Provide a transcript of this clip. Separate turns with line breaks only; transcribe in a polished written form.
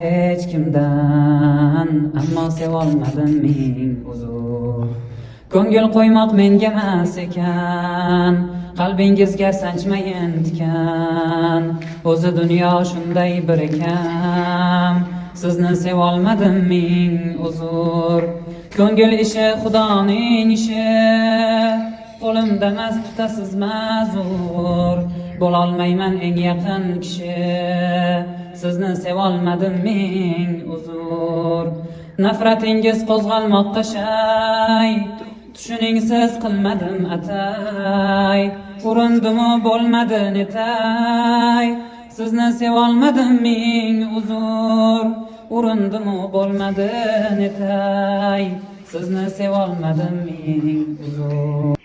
hech kimdan, ammo sevolmadim ming uzr. Ko'ngil qo'ymoq menga emas ekan, qalbingizga sanchmayin tikan. O'zi dunyo shunday bir ekan, sizni sevolmadim ming uzr. Ko'ngil ishi Xudoning ishi, qo'limda emas tutasiz ma'zur. Bo'lolmayman eng yaqin kishi, sizni sevolmadim ming uzr. Nafratingiz qo'zg'almoqqa shay, tushuning siz qilmadim atay. Urindimu bo'lmadi netay, sizni sevolmadim ming uzr. Urindimu bo'lmadi netay, sizni sevolmadim ming uzr.